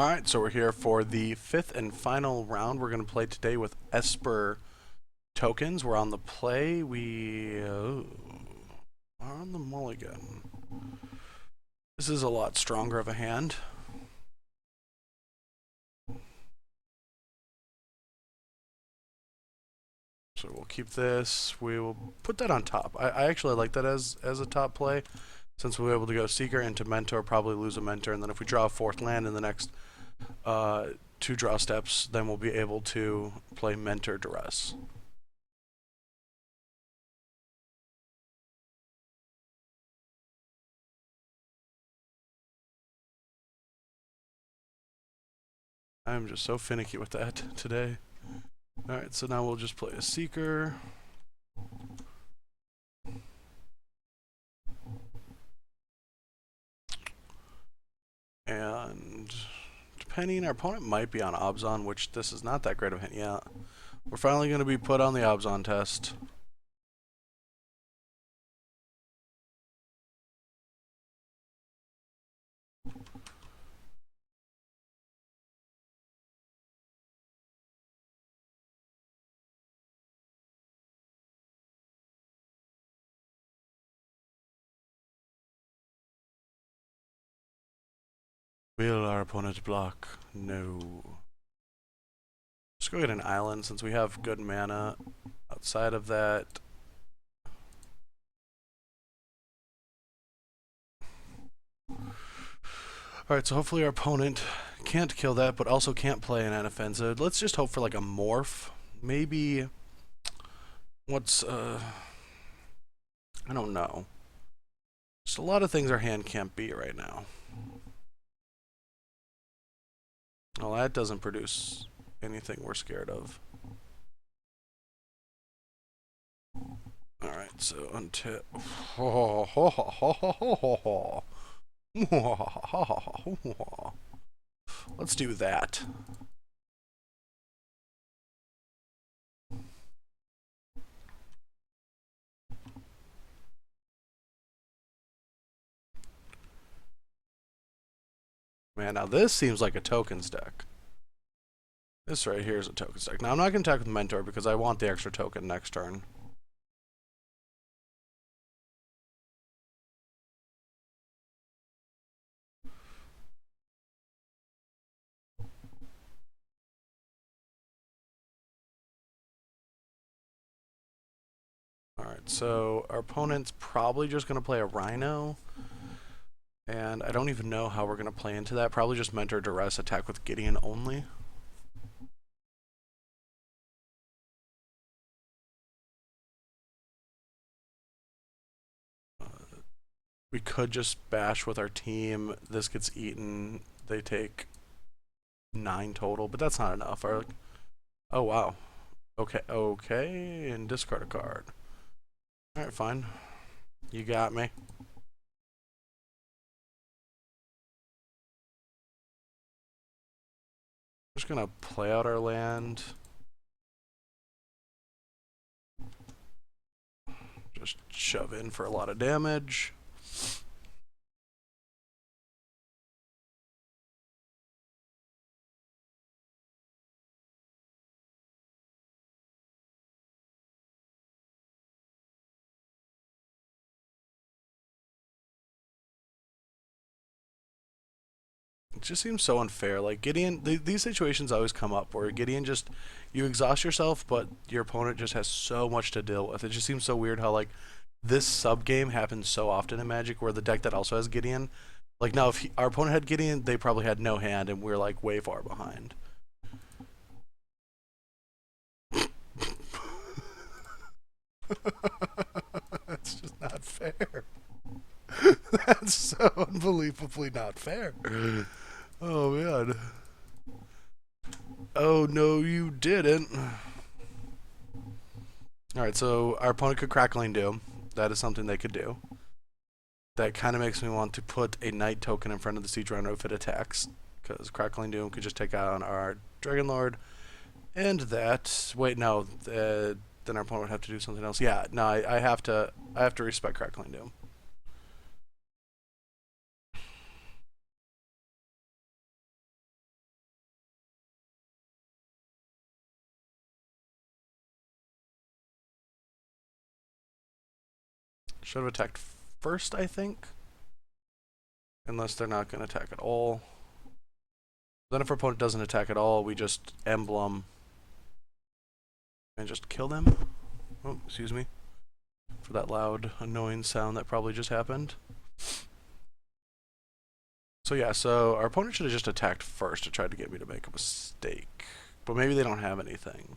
Alright, so we're here for the fifth and final round. We're going to play today with Esper tokens. We're on the play. We are on the mulligan. This is a lot stronger of a hand. So we'll keep this. We will put that on top. I actually like that as a top play, since we'll be able to go Seeker into Mentor, probably lose a Mentor, and then if we draw a fourth land in the next two draw steps, then we'll be able to play Mentor Duress. I'm just so finicky with that today. Alright, so now we'll just play a Seeker. And depending, our opponent might be on Obzon, which this is not that great of a hint yet. We're finally going to be put on the Obzon test. Will our opponent block? No. Let's go get an island since we have good mana. Outside of that, alright, so hopefully our opponent can't kill that, but also can't play an inoffensive. Let's just hope for like a morph. Maybe, what's, I don't know. Just a lot of things our hand can't beat right now. Well, that doesn't produce anything we're scared of. Alright, so until... Let's do that. Man, now this seems like a token stack. This right here is a token stack. Now I'm not going to attack with Mentor because I want the extra token next turn. Alright, so our opponent's probably just going to play a Rhino. And I don't even know how we're going to play into that. Probably just Mentor Duress, attack with Gideon only. We could just bash with our team. This gets eaten. They take 9 total, but that's not enough. Oh, wow. Okay, and discard a card. Alright, fine. You got me. Just gonna play out our land. Just shove in for a lot of damage. It just seems so unfair. Like Gideon, these situations always come up where Gideon just, you exhaust yourself, but your opponent just has so much to deal with. It just seems so weird how like this sub game happens so often in Magic, where the deck that also has Gideon, like now if our opponent had Gideon, they probably had no hand, and we're like way far behind. That's just not fair. That's so unbelievably not fair. Oh man. Oh no, you didn't. Alright, so our opponent could Crackling Doom. That is something they could do. That kind of makes me want to put a Knight token in front of the Siege Runner if it attacks. Because Crackling Doom could just take out our Dragon Lord. And that... Wait, no. Then our opponent would have to do something else. Yeah, no, I have to respect Crackling Doom. Should have attacked first, I think. Unless they're not going to attack at all. Then if our opponent doesn't attack at all, we just emblem and just kill them. Oh, excuse me for that loud, annoying sound that probably just happened. So yeah, so our opponent should have just attacked first to try to get me to make a mistake. But maybe they don't have anything.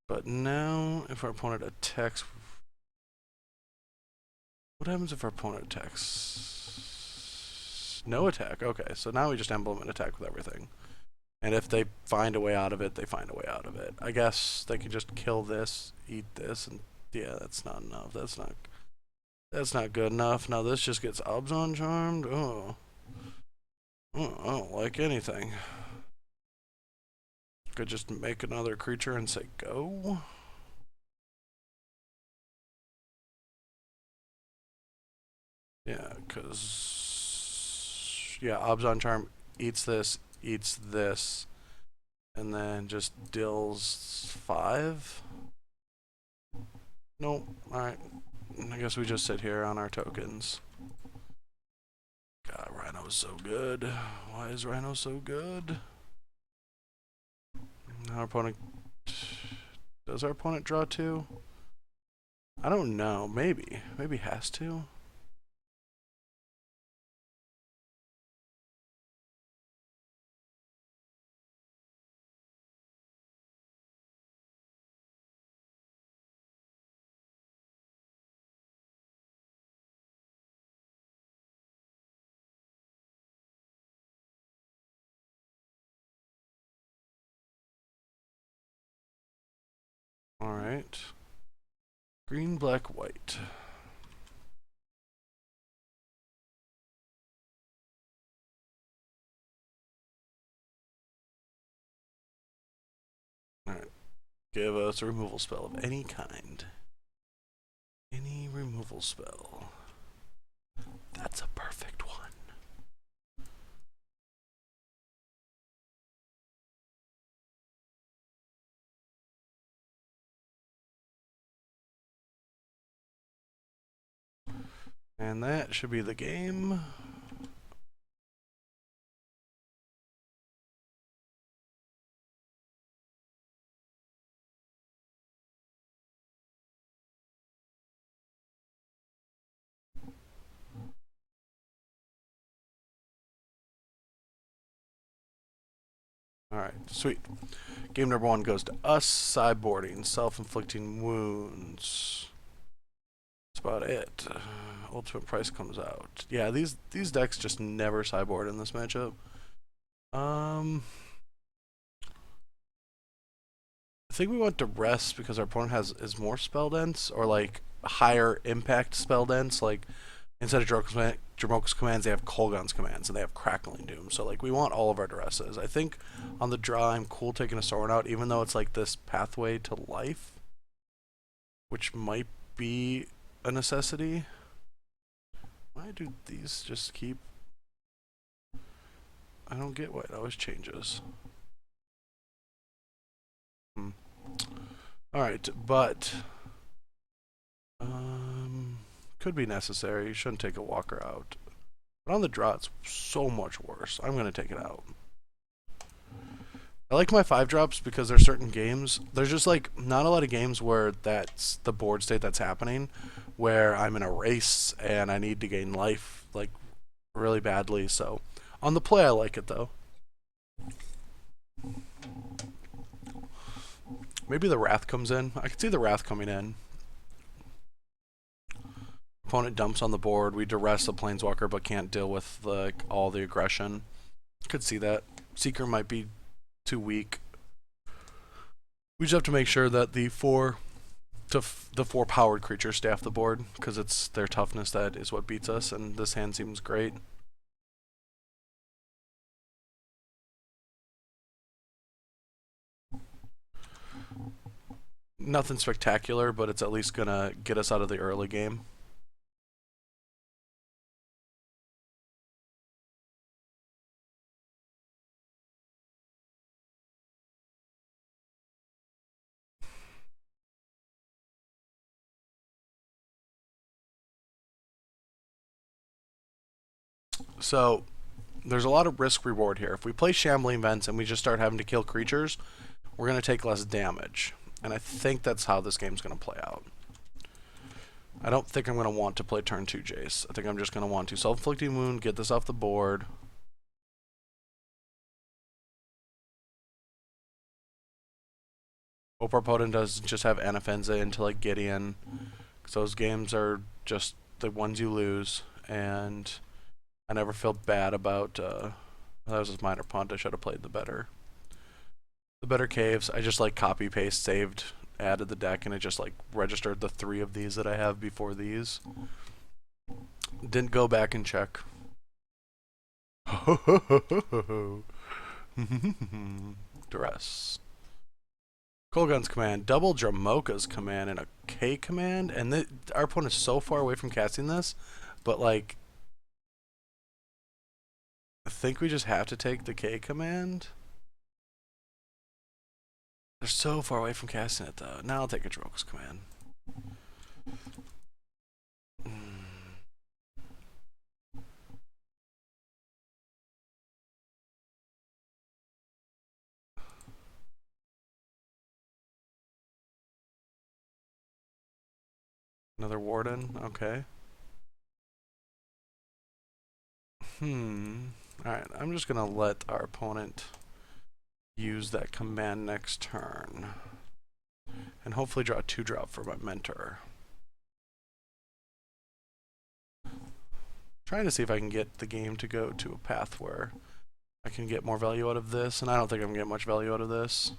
But now, if our opponent attacks... What happens if our opponent attacks? No attack. Okay, so now we just emblem and attack with everything. And if they find a way out of it, they find a way out of it. I guess they could just kill this, eat this, and yeah, that's not enough. That's not good enough. Now this just gets Abzan charmed. Oh, I don't like anything. Could just make another creature and say go. Yeah, because yeah, Abzan charm eats this, and then just deals 5. Nope. Alright. I guess we just sit here on our tokens. God, Rhino's so good. Why is Rhino so good? Our opponent... Does our opponent draw 2? I don't know. Maybe. Maybe has to. Alright. Green, black, white. Alright. Give us a removal spell of any kind. Any removal spell. That's a perfect one. And that should be the game. Alright, sweet. Game number 1 goes to us. Sideboarding, self-inflicting wounds. That's about it. Ultimate price comes out. Yeah, these decks just never sideboard in this matchup. I think we want to rest because our opponent is more spell dense or like higher impact spell dense. Like instead of Dromoka's commands, they have Kolgon's commands and they have Crackling Doom. So like we want all of our duresses. I think on the draw I'm cool taking a Sorin out, even though it's like this pathway to life, which might be a necessity. Why do these just keep... I don't get why it always changes. Alright, but... could be necessary. Shouldn't take a walker out. But on the draw, it's so much worse. I'm going to take it out. I like my 5-drops because there's certain games. There's just like not a lot of games where that's the board state that's happening, where I'm in a race and I need to gain life like really badly. So on the play, I like it though. Maybe the Wrath comes in. I could see the Wrath coming in. Opponent dumps on the board. We duress the Planeswalker but can't deal with like all the aggression. Could see that. Seeker might be too weak. We just have to make sure that the four powered creatures stay off the board because it's their toughness that is what beats us, and this hand seems great. Nothing spectacular, but it's at least gonna get us out of the early game. So there's a lot of risk reward here. If we play Shambling Vents and we just start having to kill creatures, we're going to take less damage. And I think that's how this game's going to play out. I don't think I'm going to want to play turn 2 Jace. I think I'm just going to want to Self-Inflicting Wound, get this off the board. Hope our opponent doesn't just have Anafenza into like Gideon. Because those games are just the ones you lose. And I never felt bad about... that was his minor punt. I should have played the better caves. I just like copy paste saved, added the deck, and it just like registered the 3 of these that I have before these. Didn't go back and check. Duress. Kolgun's command, double Dramoka's command, and a K command, and our opponent is so far away from casting this, but like, I think we just have to take the K command. They're so far away from casting it though. Now I'll take a Dramoka's command. Another Warden, okay. Alright, I'm just gonna let our opponent use that command next turn. And hopefully draw a 2-drop for my mentor. Trying to see if I can get the game to go to a path where I can get more value out of this, and I don't think I'm gonna get much value out of this.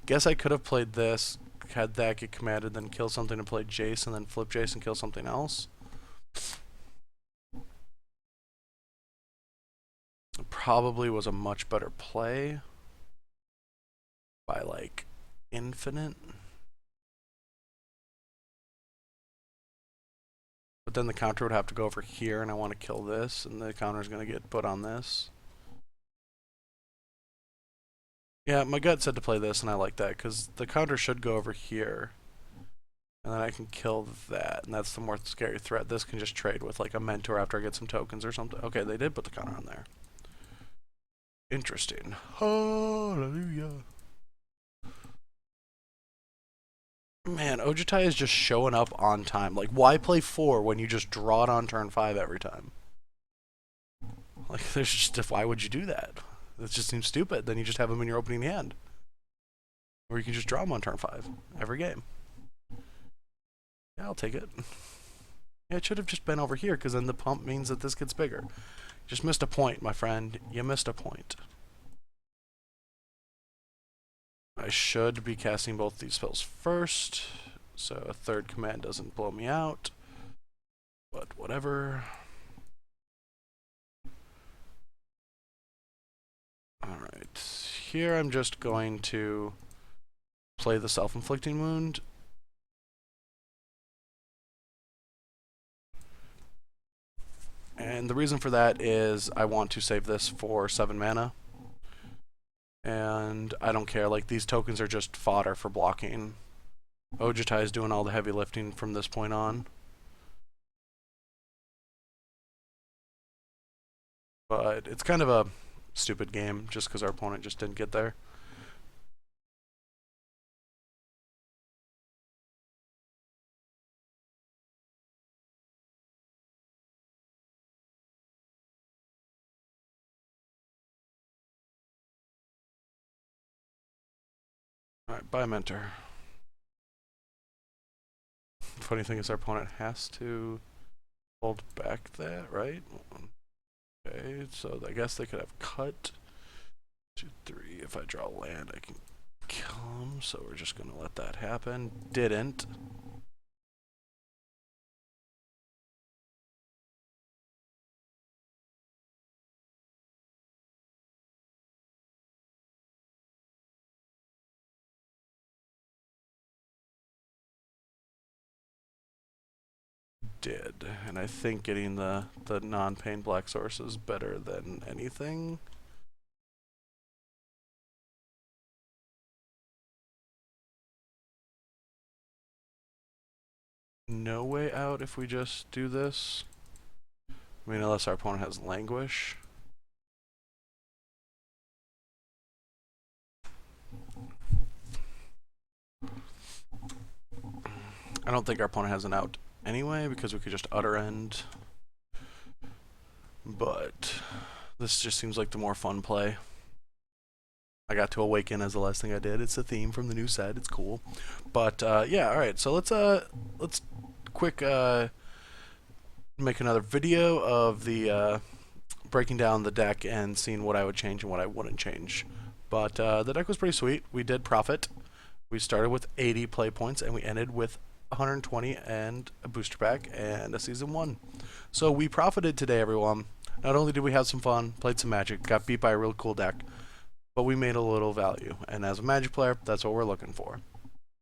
Guess I could have played this, had that get commanded, then kill something and play Jace, and then flip Jace and kill something else. It probably was a much better play by like infinite. But then the counter would have to go over here, and I want to kill this, and the counter is going to get put on this. Yeah, my gut said to play this, and I like that, because the counter should go over here. And then I can kill that, and that's the more scary threat. This can just trade with like a mentor after I get some tokens or something. Okay, they did put the counter on there. Interesting. Hallelujah. Man, Ojutai is just showing up on time. Like, why play 4 when you just draw it on turn 5 every time? Like, there's just, why would you do that? That just seems stupid. Then you just have them in your opening hand. Or you can just draw them on turn 5 every game. Yeah, I'll take it. Yeah, it should have just been over here, because then the pump means that this gets bigger. Just missed a point, my friend. You missed a point. I should be casting both these spells first, so a third command doesn't blow me out. But whatever. Alright, here I'm just going to play the Self-Inflicting Wound. And the reason for that is I want to save this for 7 mana. And I don't care, like these tokens are just fodder for blocking. Ojutai is doing all the heavy lifting from this point on. But it's kind of a stupid game just because our opponent just didn't get there. Alright, bye mentor. Funny thing is our opponent has to hold back that, right? Okay, so I guess they could have cut 2, 3. If I draw land, I can kill him, so we're just gonna let that happen. Didn't. Did, and I think getting the non-pain black source is better than anything. no way out if we just do this. I mean, unless our opponent has Languish. I don't think our opponent has an out anyway, because we could just utter end. But this just seems like the more fun play. I got to awaken as the last thing I did. It's a theme from the new set. It's cool. But yeah, all right. So let's quick make another video of the breaking down the deck and seeing what I would change and what I wouldn't change. But the deck was pretty sweet. We did profit. We started with 80 play points and we ended with 120 and a booster pack and a season 1. So we profited today, everyone. Not only did we have some fun, played some Magic, got beat by a real cool deck, but we made a little value. And as a Magic player, that's what we're looking for.